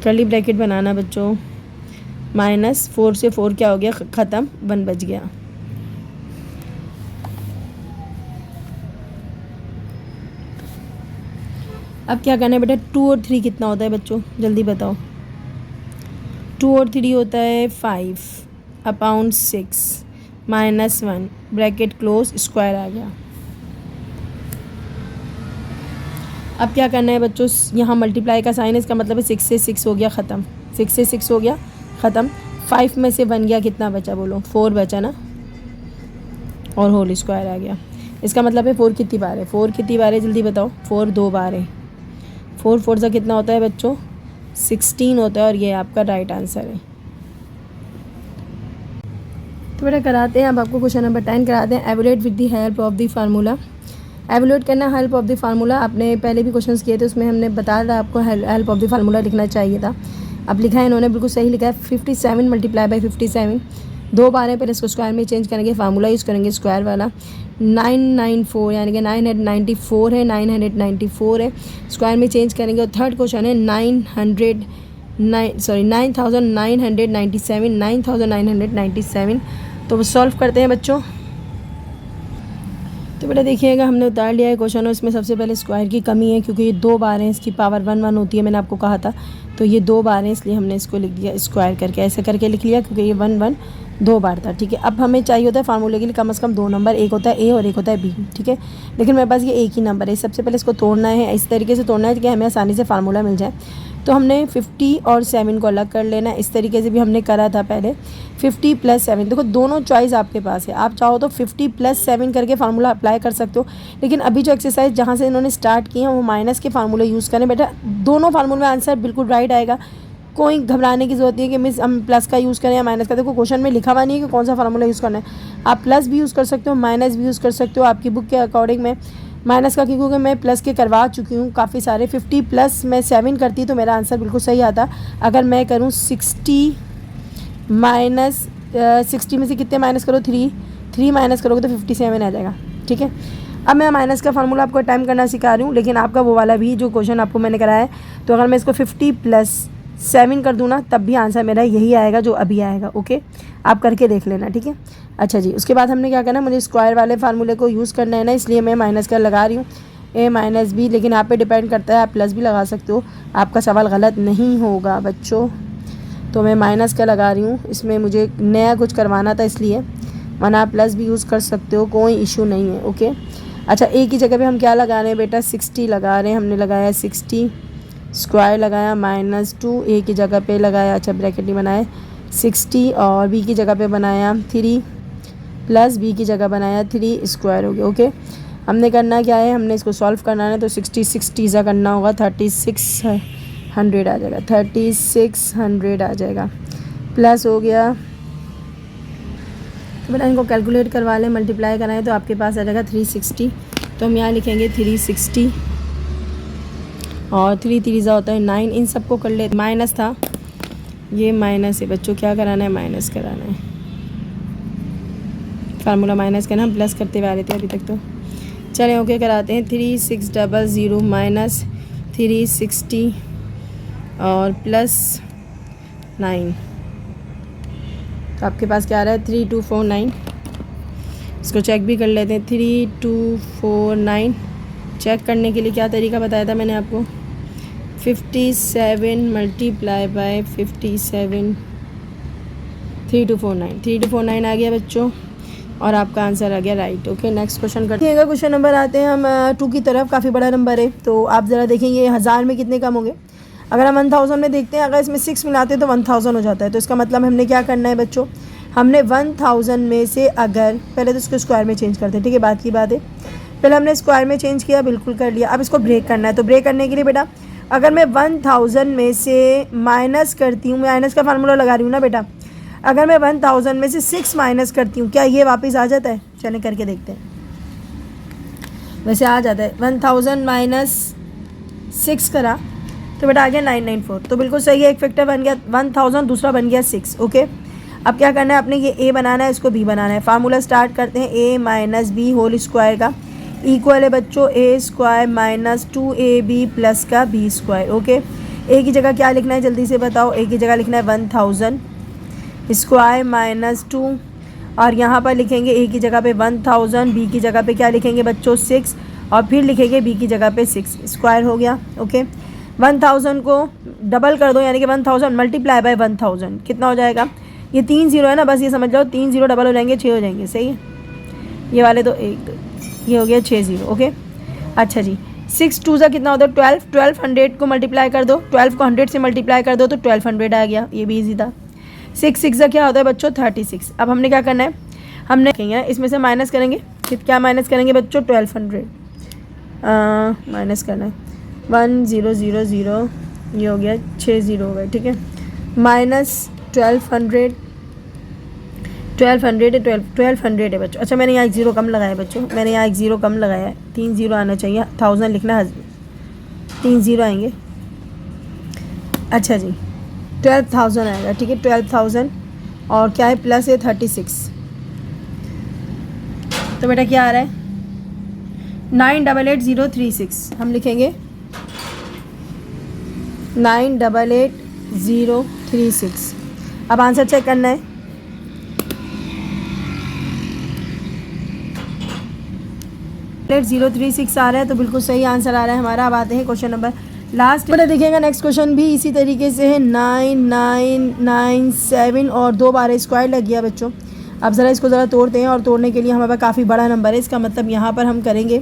कर्ली ब्रैकेट बनाना बच्चों। -4 से 4 क्या हो गया? ख़त्म, 1 बच गया। अब क्या करना है बेटा? 2 और 3 कितना होता है बच्चों? जल्दी बताओ। 2 और 3 होता है 5/6 -1 ब्रैकेट क्लोज, स्क्वायर आ गया। अब क्या करना है बच्चों, यहाँ मल्टीप्लाई का साइन है, इसका मतलब है 6 से 6 हो गया ख़त्म, 6 से 6 हो गया ख़त्म। 5 में से 1 गया, कितना बचा बोलो, 4 बचा ना, और होल स्क्वायर आ गया। इसका मतलब है 4 कितनी बार है, 4 कितनी बार है जल्दी बताओ, 4 2 बार है। 4 4 से कितना होता है बच्चों, 16 होता है, और ये आपका राइट आंसर है। तो बेटा कराते हैं, अब आपको क्वेश्चन नंबर 10 कराते हैं। Evaluate with the help of the formula. Evaluate करना हेल्प ऑफ द फार्मूला, आपने पहले भी क्वेश्चंस किए थे, उसमें हमने बताया था आपको हेल्प ऑफ द फार्मूला लिखना चाहिए था। अब लिखा है इन्होंने, बिल्कुल सही लिखा है। 57 मल्टीप्लाई बाई 57 2 बार है, फिर इसको स्क्वायर में चेंज करेंगे, फार्मूला यूज़ करेंगे स्क्वायर वाला। 994 यानी कि 994 है, 994 है, स्क्वायर में चेंज करेंगे। और थर्ड क्वेश्चन है 9997 तो सॉल्व करते हैं बच्चों। तो बेटा देखिएगा, हमने उतार लिया है क्वेश्चन, और इसमें सबसे पहले स्क्वायर की कमी है, क्योंकि ये 2 बार हैं, इसकी पावर 1 1 होती है, मैंने आपको कहा था। तो ये 2 बार हैं, इसलिए हमने इसको लिख दिया स्क्वायर करके, ऐसे करके लिख लिया, क्योंकि ये 1 1 2 बार था। ठीक है, अब हमें चाहिए होता है फार्मूले के लिए कम से कम 2 नंबर, एक होता है ए और एक होता है बी। ठीक है, लेकिन मेरे पास ये एक ही नंबर है। सबसे पहले इसको तोड़ना है, इस तरीके से तोड़ना है कि हमें आसानी से फार्मूला मिल जाए। तो हमने 50 और 7 को अलग कर लेना है, इस तरीके से भी हमने करा था पहले। 50 + 7, देखो दोनों चॉइस आपके पास है, आप चाहो तो 50 + 7 करके फार्मूला अप्लाई कर सकते हो, लेकिन अभी जो एक्सरसाइज जहाँ से इन्होंने स्टार्ट किए हैं वो माइनस के फार्मूले यूज़ करें। बेटा दोनों फार्मूले में आंसर बिल्कुल राइट आएगा, कोई घबराने की ज़रूरत नहीं है कि मिस हम प्लस का यूज़ करें या माइनस का। देखो क्वेश्चन में लिखा हुआ नहीं है कि कौन सा फार्मूला यूज़ करना है, आप प्लस भी यूज़ कर सकते हो, माइनस भी यूज़ कर सकते हो, आपकी बुक के अकॉर्डिंग में माइनस का, क्योंकि मैं प्लस के करवा चुकी हूँ काफ़ी सारे। 50 + मैं 7 करती तो मेरा आंसर बिल्कुल सही आता। अगर मैं करूँ 60 माइनस 60 में से कितने माइनस करो, 3 माइनस करोगे तो 57 आ जाएगा। ठीक है, अब मैं माइनस का फार्मूला आपको अटेम्प्ट करना सिखा रही हूँ, लेकिन आपका वो वाला भी जो क्वेश्चन आपको मैंने कराया है, तो अगर मैं इसको 50 + 7 कर दूँ ना, तब भी आंसर मेरा यही आएगा जो अभी आएगा। ओके, आप करके देख लेना। ठीक है, अच्छा जी, उसके बाद हमने क्या करना है, मुझे स्क्वायर वाले फार्मूले को यूज़ करना है ना, इसलिए मैं माइनस का लगा रही हूँ, a - b, लेकिन आप पे डिपेंड करता है, आप प्लस भी लगा सकते हो, आपका सवाल गलत नहीं होगा बच्चों। तो मैं माइनस का लगा रही हूँ, इसमें मुझे नया कुछ करवाना था इसलिए, वरना आप प्लस भी यूज़ कर सकते हो, कोई इशू नहीं है। ओके, अच्छा ए की जगह पे हम क्या लगा रहे हैं बेटा, 60 लगा रहे हैं, हमने लगाया 60, स्क्वायर लगाया -2, ए की जगह पे लगाया, अच्छा ब्रैकेट नहीं बनाया, 60, और बी की जगह पे बनाया 3 + बी की जगह बनाया 3, स्क्वायर हो गया। ओके, हमने करना क्या है, हमने इसको सॉल्व करना है, तो 60 60 सा करना होगा, 3600 आ जाएगा, 3600 आ जाएगा, प्लस हो गया। तो बेटा इनको कैलकुलेट करवा लें, मल्टीप्लाई कराएं तो आपके पास आ जाएगा 360। तो हम यहाँ लिखेंगे 360, और 3 3 होता है 9, इन सबको कर ले। माइनस था, ये माइनस है बच्चों, क्या कराना है, माइनस कराना है, फार्मूला माइनस करना, हम प्लस करते हुए आ रहे थे अभी तक। तो चलें ओके कराते हैं, 3600 माइनस 360 और प्लस 9, तो आपके पास क्या आ रहा है, 3249। इसको चेक भी कर लेते हैं, 3249। चेक करने के लिए क्या तरीका बताया था मैंने आपको, 57 मल्टीप्लाई बाय 57, 3249 आ गया बच्चों, और आपका आंसर आ गया राइट। ओके, नेक्स्ट क्वेश्चन करते हैं। क्वेश्चन नंबर आते हैं हम 2 की तरफ, काफ़ी बड़ा नंबर है, तो आप ज़रा देखेंगे 1000 में कितने कम होंगे। अगर हम 1000 में देखते हैं, अगर इसमें 6 मिलाते हैं तो 1000 हो जाता है। तो इसका मतलब हमने क्या करना है बच्चों, हमने 1000 में से अगर पहले तो इसको स्क्वायर में चेंज करते हैं। ठीक है, बात की बात है, पहले हमने स्क्वायर में चेंज किया, बिल्कुल कर लिया। अब इसको ब्रेक करना है, तो ब्रेक करने के लिए बेटा अगर मैं 1000 में से माइनस करती हूँ, माइनस का फार्मूला लगा रही हूँ ना बेटा, अगर मैं 1000 में से 6 माइनस करती हूँ, क्या ये वापस आ जाता है, चलें करके देखते हैं। वैसे आ जाता है, 1000 माइनस 6 करा तो बेटा आ गया 994, तो बिल्कुल सही है, एक फैक्टर बन गया 1000, दूसरा बन गया 6। ओके, अब क्या करना है, अपने ये ए बनाना है, इसको बी बनाना है। फार्मूला स्टार्ट करते हैं, a - b होल स्क्वायर का इक्वल है बच्चों a² - 2ab प्लस का b स्क्वायर। ओके, a की जगह क्या लिखना है जल्दी से बताओ, a की जगह लिखना है 1000 स्क्वायर -2, और यहाँ पर लिखेंगे a की जगह पे 1000, b की जगह पे क्या लिखेंगे बच्चों 6, और फिर लिखेंगे b की जगह पे 6, स्क्वायर हो गया। ओके, 1000 को डबल कर दो, यानी कि 1000 मल्टीप्लाई बाय 1000 कितना हो जाएगा, ये 3 0 है ना, बस ये समझ लो 3 0 डबल हो जाएंगे 6 हो जाएंगे। सही है, ये वाले तो 1 2, ये हो गया 6 0। ओके, अच्छा जी, 6 2 सा कितना होता है 12, 1200 को मल्टीप्लाई कर दो, 12 को 100 से मल्टीप्लाई कर दो तो 1200 आ गया, ये भी ईजी था। 6 6 सा क्या होता है बच्चों 36। अब हमने क्या करना है, हमने इसमें से माइनस करेंगे, क्या माइनस करेंगे बच्चों 1200 माइनस करना है 1 0 0 0, ये हो गया 6 0 हो गए, ठीक है, माइनस 1200 1200 है बच्चों। अच्छा मैंने यहाँ एक ज़ीरो कम लगाया है बच्चों, मैंने यहाँ एक ज़ीरो कम लगाया है, 3 0 आना चाहिए, 1000 लिखना है, 3 0 आएंगे। अच्छा जी 12,000 आएगा, ठीक है 12,000 और क्या है प्लस है 36, तो बेटा क्या आ रहा है 988036, हम लिखेंगे 988036। अब आंसर चेक करना है, प्लेट 036 आ रहा है तो बिल्कुल सही आंसर आ रहा है हमारा। अब आते हैं क्वेश्चन नंबर लास्ट में, देखिएगा नेक्स्ट क्वेश्चन भी इसी तरीके से है, 9997 और 2 बार स्क्वायर लग गया बच्चों। अब ज़रा इसको ज़रा तोड़ते हैं, और तोड़ने के लिए हमारे पास काफ़ी बड़ा नंबर है, इसका मतलब यहाँ पर हम करेंगे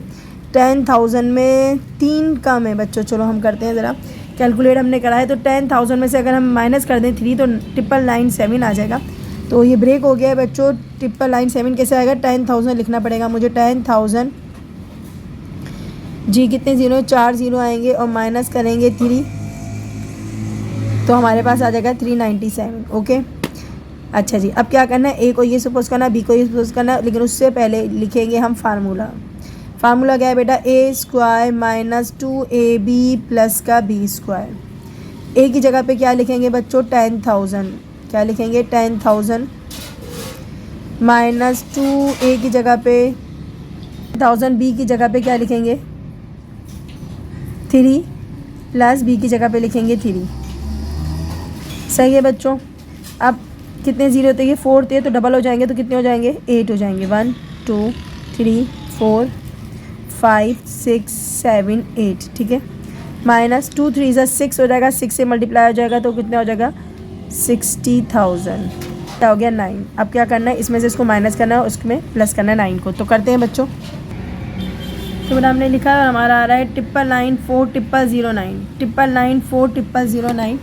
10,000 में 3 कम है बच्चों। चलो हम करते हैं ज़रा, कैलकुलेट हमने करा है, तो 10,000 में से अगर हम माइनस कर दें 3 तो 997 आ जाएगा। तो ये ब्रेक हो गया है बच्चों, 997 कैसे आएगा, 10,000 लिखना पड़ेगा मुझे, 10,000 जी कितने ज़ीरो 4 ज़ीरो आएंगे और माइनस करेंगे 3 तो हमारे पास आ जाएगा 397। ओके अच्छा जी, अब क्या करना है, ए को ये सपोज करना, बी को ये सपोज करना, लेकिन उससे पहले लिखेंगे हम फार्मूला। फार्मूला क्या है बेटा, ए स्क्वायर माइनस 2ab प्लस का बी स्क्वायर। ए की जगह पे क्या लिखेंगे बच्चों 10,000, क्या लिखेंगे 10,000 माइनस 2a की जगह पे 1000, बी की जगह पे क्या लिखेंगे 3 प्लस बी की जगह पे लिखेंगे 3। सही है बच्चों। अब कितने ज़ीरो थे, ये 4 थे तो डबल हो जाएंगे तो कितने हो जाएंगे 8 हो जाएंगे, 1 2 3 4 5 6 7 8, ठीक है, माइनस 2 3 ज़ा 6 हो जाएगा, 6 से मल्टीप्लाई हो जाएगा तो कितना हो जाएगा 60,000, क्या हो गया 9। अब क्या करना है, इसमें से इसको माइनस करना है, उसमें प्लस करना है 9 को, तो करते हैं बच्चों। तो बेटा हमने लिखा है, हमारा आ रहा है 9994009, 9994009।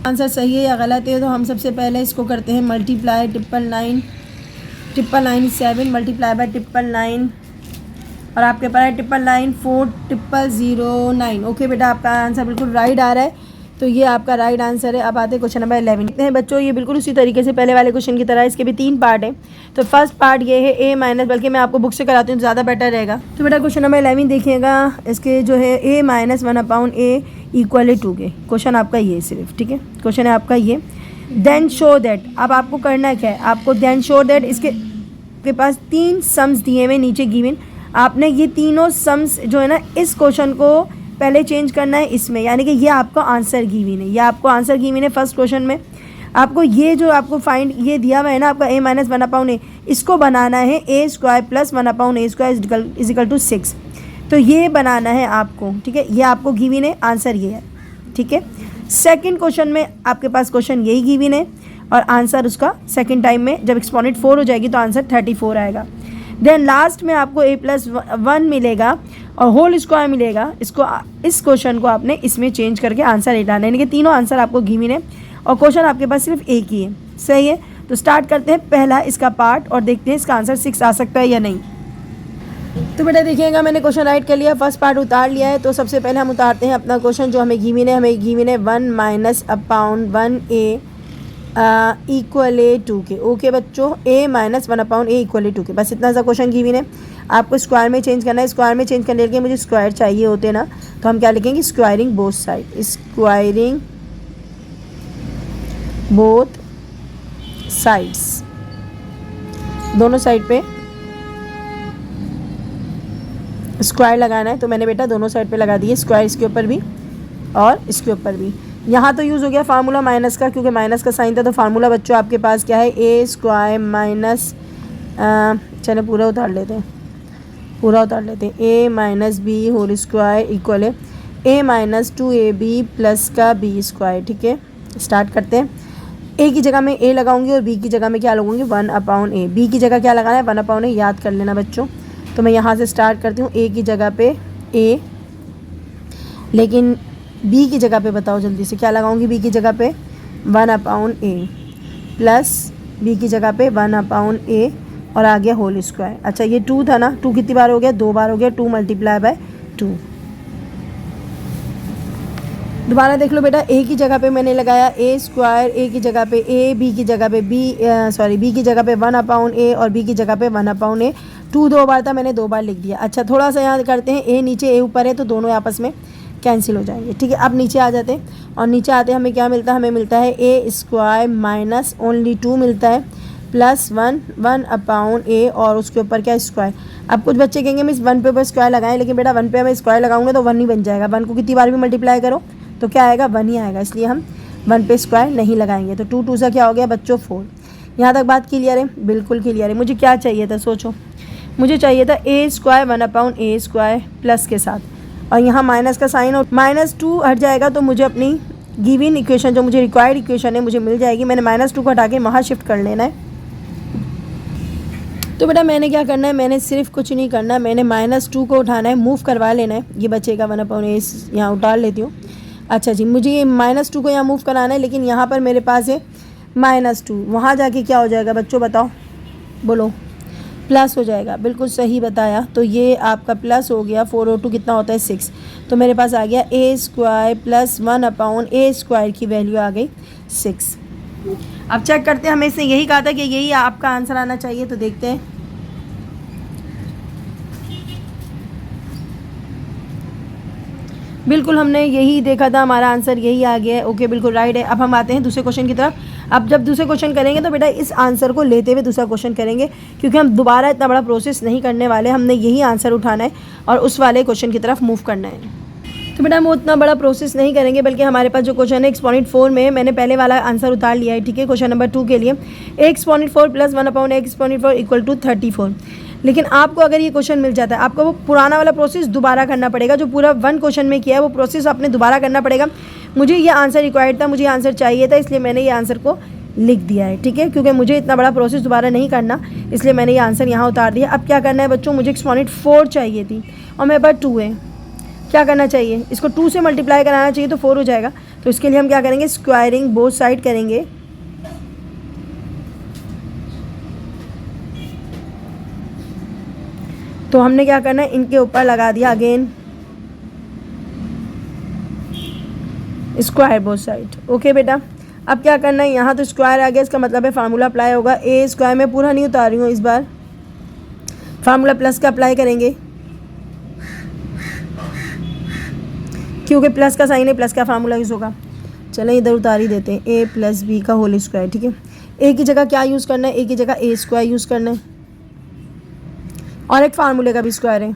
आंसर सही है या गलत है, तो हम सबसे पहले इसको करते हैं मल्टीप्लाई, 999 मल्टीप्लाई बाय 999 और आपके पास है 9994009। ओके बेटा आपका आंसर बिल्कुल राइट आ रहा है, तो ये आपका राइट आंसर है। अब आते हैं क्वेश्चन नंबर 11। देखते हैं बच्चों, ये बिल्कुल उसी तरीके से पहले वाले क्वेश्चन की तरह, इसके भी 3 पार्ट हैं। तो फर्स्ट पार्ट ये है ए माइनस, बल्कि मैं आपको बुक से कराती हूँ ज़्यादा बेटर रहेगा। तो बेटा क्वेश्चन नंबर 11 देखिएगा, इसके जो है ए माइनस 1/a इक्वल 2 के, क्वेश्चन आपका ये सिर्फ, ठीक है, क्वेश्चन है आपका ये। देन शो दैट, अब आपको करना क्या है, आपको देन शो दैट, इसके के पास 3 सम्स दिए हुए नीचे गिवन, आपने ये तीनों सम्स जो है ना, इस क्वेश्चन को पहले चेंज करना है इसमें, यानी कि ये आपका आंसर गिवन है, ये आपको आंसर गिवन है फर्स्ट क्वेश्चन में। आपको ये जो आपको फाइंड ये दिया हुआ है ना आपका a माइनस 1/a, इसको बनाना है a square plus 1/a square is equal to 6, तो ये बनाना है आपको, ठीक है, ये आपको गिवन है, आंसर ये है, ठीक है। सेकंड क्वेश्चन में आपके पास क्वेश्चन यही गिवन है और आंसर उसका सेकंड टाइम में जब एक्सपोनेंट 4 हो जाएगी तो आंसर 34 आएगा। देन लास्ट में आपको a+1 मिलेगा और होल स्क्वायर मिलेगा, इसको इस क्वेश्चन को आपने इसमें चेंज करके आंसर निकालना है, यानी कि तीनों आंसर आपको गिवन है और क्वेश्चन आपके पास सिर्फ एक ही है। सही है, तो स्टार्ट करते हैं पहला इसका पार्ट और देखते हैं इसका आंसर 6 आ सकता है या नहीं। तो बेटा देखिएगा, मैंने क्वेश्चन राइट कर लिया, फर्स्ट पार्ट उतार लिया है। तो सबसे पहले हम उतारते हैं अपना क्वेश्चन जो हमें गिवन है, 1 माइनस अपॉन 1a इक्वल 2 के। ओके बच्चों, a माइनस 1/a इक्वल 2 के, बस इतना सा क्वेश्चन गिवन है। आपको स्क्वायर में चेंज करना है, स्क्वायर में चेंज करने के लिए मुझे स्क्वायर चाहिए होते ना, तो हम क्या लिखेंगे squaring both side, squaring both sides, दोनों साइड पे स्क्वायर लगाना है। तो मैंने बेटा दोनों साइड पे लगा दिए स्क्वायर, इसके ऊपर भी और इसके ऊपर भी। यहाँ तो यूज़ हो गया फार्मूला माइनस का, क्योंकि माइनस का साइन था, तो फार्मूला बच्चों आपके पास क्या है a स्क्वायर माइनस, चलो पूरा उतार लेते हैं, a minus B whole square equal है a माइनस 2ab प्लस का b स्क्वायर, ठीक है। स्टार्ट करते हैं, ए की जगह में ए लगाऊंगी और बी की जगह में क्या लगाऊंगी 1/a। बी की जगह क्या लगाना है 1/a, याद कर लेना बच्चों। तो मैं यहाँ से स्टार्ट करती हूँ, ए की जगह पे ए, लेकिन बी की जगह पे बताओ जल्दी से क्या लगाऊंगी। बी की जगह पे 1/a प्लस बी की जगह पे 1/a और आ गया होल स्क्वायर। अच्छा ये 2 था ना, 2 कितनी बार हो गया, 2 बार हो गया, 2 × 2। दोबारा देख लो बेटा, ए की जगह पे मैंने लगाया ए स्क्वायर, ए की जगह पे ए, बी की जगह पे बी की जगह पे 1/a और बी की जगह पे 1/a। 2 2 बार था, मैंने 2 बार लिख दिया। अच्छा थोड़ा सा यहाँ करते हैं, ए नीचे ए ऊपर है तो दोनों आपस में कैंसिल हो जाएंगे, ठीक है। अब नीचे आ जाते हैं और नीचे आते हमें क्या मिलता है, हमें मिलता है ए स्क्वायर माइनस ओनली 2 मिलता है प्लस 1/a और उसके ऊपर क्या स्क्वायर। अब कुछ बच्चे कहेंगे मिस 1 पे स्क्वायर लगाएं, लेकिन बेटा 1 पे हमें स्क्वायर लगाऊंगा तो 1 नहीं बन जाएगा। 1 को कितनी बार भी मल्टीप्लाई करो तो क्या आएगा, 1 ही आएगा, इसलिए हम 1 पे स्क्वायर नहीं लगाएंगे। तो 2 2 सा क्या हो गया बच्चों 4। यहाँ तक बात क्लियर है, बिल्कुल क्लियर है। मुझे क्या चाहिए था, सोचो, मुझे चाहिए था ए स्क्वायर 1/a स्क्वायर प्लस के साथ, और यहाँ माइनस का साइन और -2 हट जाएगा तो मुझे अपनी गिवन इक्वेशन जो मुझे रिक्वायर्ड इक्वेशन है मुझे मिल जाएगी। मैंने -2 को हटा के वहाँ शिफ्ट कर लेना है। तो बेटा मैंने क्या करना है, मैंने सिर्फ कुछ नहीं करना है, मैंने -2 को उठाना है, मूव करवा लेना है। ये बचेगा 1/a, यहाँ उतार लेती हूँ। अच्छा जी, मुझे ये -2 को यहाँ मूव कराना है, लेकिन यहाँ पर मेरे पास है -2, वहाँ जाके क्या हो जाएगा बच्चों बताओ, बोलो, प्लस हो जाएगा। बिल्कुल सही बताया। तो ये आपका प्लस हो गया, 4 और 2 कितना होता है 6। तो मेरे पास आ गया ए स्क्वायर प्लस 1/a स्क्वायर की वैल्यू आ गई 6। अब चेक करते हैं, हमें इसने यही कहा था कि यही आपका आंसर आना चाहिए, तो देखते हैं। बिल्कुल हमने यही देखा था, हमारा आंसर यही आ गया है। ओके बिल्कुल राइट है। अब हम आते हैं दूसरे क्वेश्चन की तरफ। अब जब दूसरे क्वेश्चन करेंगे तो बेटा इस आंसर को लेते हुए दूसरा क्वेश्चन करेंगे, क्योंकि हम दोबारा इतना बड़ा प्रोसेस नहीं करने वाले। हमने यही आंसर उठाना है और उस वाले क्वेश्चन की तरफ मूव करना है। तो बेटा हम उतना बड़ा प्रोसेस नहीं करेंगे, बल्कि हमारे पास जो क्वेश्चन है एक्सपोनेंट 4 में मैंने पहले वाला आंसर उतार लिया है, ठीक है। क्वेश्चन नंबर 2 के लिए exponent 4 plus 1/a exponent 4 equal to 34। लेकिन आपको अगर ये क्वेश्चन मिल जाता है, आपको वो पुराना वाला प्रोसेस दोबारा करना पड़ेगा, जो पूरा 1 क्वेश्चन में किया है वो प्रोसेस आपने दोबारा करना पड़ेगा। मुझे ये आंसर रिक्वायर्ड था, मुझे आंसर चाहिए था, इसलिए मैंने ये आंसर को लिख दिया है, ठीक है। क्योंकि मुझे इतना बड़ा प्रोसेस दोबारा नहीं करना, इसलिए मैंने ये आंसर यहाँ उतार दिया। अब क्या करना है बच्चों, मुझे एक्सपोनेंट 4 चाहिए थी और मेरे पास 2 है। क्या करना चाहिए, इसको 2 से मल्टीप्लाई कराना चाहिए तो 4 हो जाएगा। तो इसके लिए हम क्या करेंगे, स्क्वायरिंग बोथ साइड करेंगे। तो हमने क्या करना है, इनके ऊपर लगा दिया again square both side. Okay बेटा, अब क्या करना है, यहाँ तो स्क्वायर आ गया, इसका मतलब है फार्मूला अप्लाई होगा। ए स्क्वायर में पूरा नहीं उतार रही हूँ इस बार, फार्मूला प्लस का अप्लाई करेंगे, क्योंकि प्लस का साइन है, प्लस का फार्मूला यूज़ होगा। चलें इधर उतार ही देते हैं, ए प्लस बी का होल स्क्वायर, ठीक है। ए की जगह क्या यूज़ करना है, ए की जगह ए स्क्वायर यूज़ करना है, और एक फार्मूले का भी स्क्वायर है,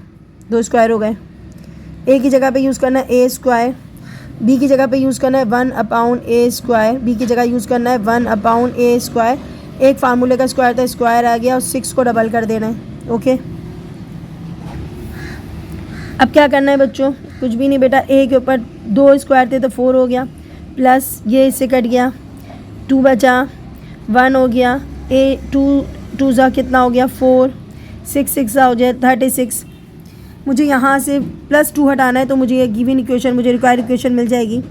2 स्क्वायर हो गए। ए की जगह पे यूज़ करना है ए स्क्वायर, बी की जगह पे यूज़ करना है 1/a स्क्वायर, बी की जगह यूज़ करना है 1/a स्क्वायर। एक फार्मूले का स्क्वायर था, स्क्वायर आ गया और 6 को डबल कर देना है। ओके, अब क्या करना है बच्चों, कुछ भी नहीं बेटा, ए के ऊपर 2 स्क्वायर थे तो 4 हो गया, प्लस ये इससे कट गया, 2 बचा, 1 हो गया, ए 2 ज़ा कितना हो गया 4, 6 6 हो जाए 36। मुझे यहाँ से +2 हटाना है, तो मुझे ये गिवन इक्वेशन, मुझे रिक्वायर्ड इक्वेशन मिल जाएगी।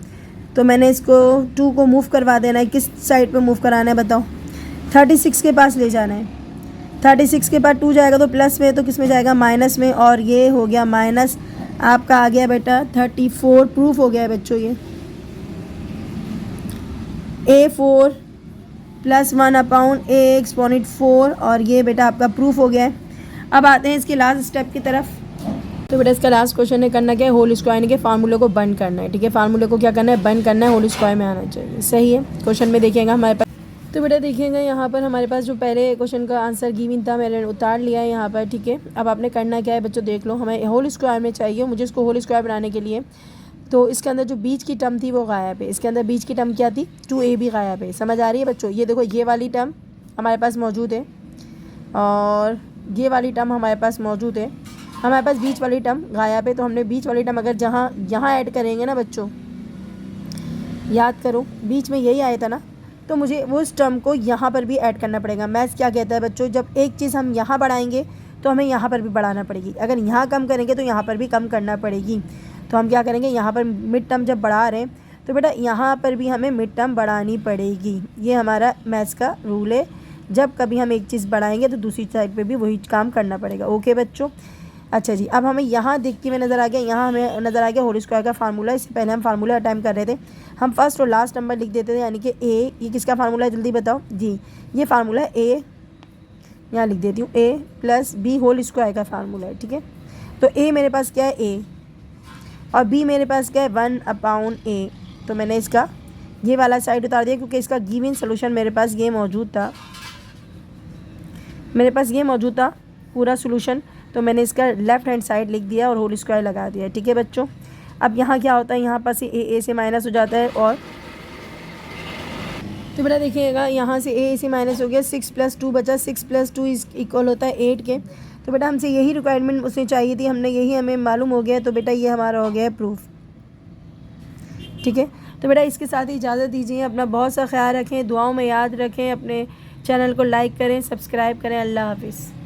तो मैंने इसको 2 को मूव करवा देना है। किस साइड पे मूव कराना है बताओ, 36 के पास ले जाना है। 36 के बाद 2 जाएगा तो प्लस में, तो किस में जाएगा, माइनस में, और ये हो गया माइनस, आपका आ गया बेटा 34। प्रूफ हो गया है बच्चों ये A4 प्लस 1/a एक्सपोनेंट 4, और ये बेटा आपका प्रूफ हो गया है। अब आते हैं इसके लास्ट स्टेप की तरफ। तो बेटा इसका लास्ट क्वेश्चन है, करना क्या है, होल स्क्वायर के फार्मूले को बंद करना है, ठीक है। फार्मूले को क्या करना है, बंद करना है, होल स्क्वायर में आना चाहिए। सही है, क्वेश्चन में देखिएगा हमारे पास। तो बेटा देखिएगा यहाँ पर हमारे पास जो पहले क्वेश्चन का आंसर गिवन था, मैंने उतार लिया है यहाँ पर, ठीक है। अब आपने करना क्या है बच्चों, देख लो, हमें होल स्क्वायर में चाहिए। मुझे इसको होल स्क्वायर बनाने के लिए, तो इसके अंदर जो बीच की टर्म थी वो गायब है। इसके अंदर बीच की टर्म क्या थी, 2a भी गायब है। समझ आ रही है बच्चों, ये देखो ये वाली टर्म हमारे पास मौजूद है और ये वाली टर्म हमारे पास मौजूद है। हमारे पास बीच वाली टर्म गायब है, तो हमने बीच वाली टर्म अगर जहाँ यहाँ ऐड करेंगे ना बच्चों, याद करो बीच में यही आया था ना, तो मुझे वो उस टर्म को यहाँ पर भी ऐड करना पड़ेगा। मैथ्स क्या कहता है बच्चों, जब एक चीज़ हम यहाँ बढ़ाएंगे तो हमें यहाँ पर भी बढ़ाना पड़ेगी, अगर यहाँ कम करेंगे तो यहाँ पर भी कम करना पड़ेगी। तो हम क्या करेंगे, यहाँ पर मिड टर्म जब बढ़ा रहे हैं तो बेटा यहाँ पर भी हमें मिड टर्म बढ़ानी पड़ेगी। ये हमारा मैथ्स का रूल है, जब कभी हम एक चीज़ बढ़ाएंगे तो दूसरी साइड पे भी वही काम करना पड़ेगा। ओके बच्चों। अच्छा जी, अब हमें यहाँ देखते हुए नज़र आ गया, यहाँ हमें नज़र आ गया होल स्क्वायर का फार्मूला। इससे पहले हम फार्मूला अटैम्प्ट कर रहे थे, हम फर्स्ट और लास्ट नंबर लिख देते थे, यानी कि ए, ये किसका फार्मूला है जल्दी बताओ जी, ये फार्मूला है ए, यहाँ लिख देती हूँ ए प्लस बी होल स्क्वायर का फार्मूला है। ठीक है, तो ए मेरे पास क्या है ए, और बी मेरे पास क्या है 1/a। तो मैंने इसका ये वाला साइड उतार दिया क्योंकि इसका गिवन सोल्यूशन मेरे पास ये मौजूद था, मेरे पास ये मौजूद था पूरा सोल्यूशन। तो मैंने इसका लेफ़्ट हैंड साइड लिख दिया और होल स्क्वायर लगा दिया। ठीक है बच्चों, अब यहाँ क्या होता है, यहाँ पर से ए से माइनस हो जाता है, और तो बेटा देखिएगा यहाँ से ए से माइनस हो गया, 6 + 2 बचा, 6 + 2 इक्वल होता है 8 के। तो बेटा हमसे यही रिक्वायरमेंट उसने चाहिए थी, हमने यही हमें मालूम हो गया, तो बेटा ये हमारा हो गया है प्रूफ। ठीक है, तो बेटा इसके साथ ही इजाज़त दीजिए, अपना बहुत सा ख्याल रखें, दुआओं में याद रखें, अपने चैनल को लाइक करें, सब्सक्राइब करें। अल्लाह हाफिज़।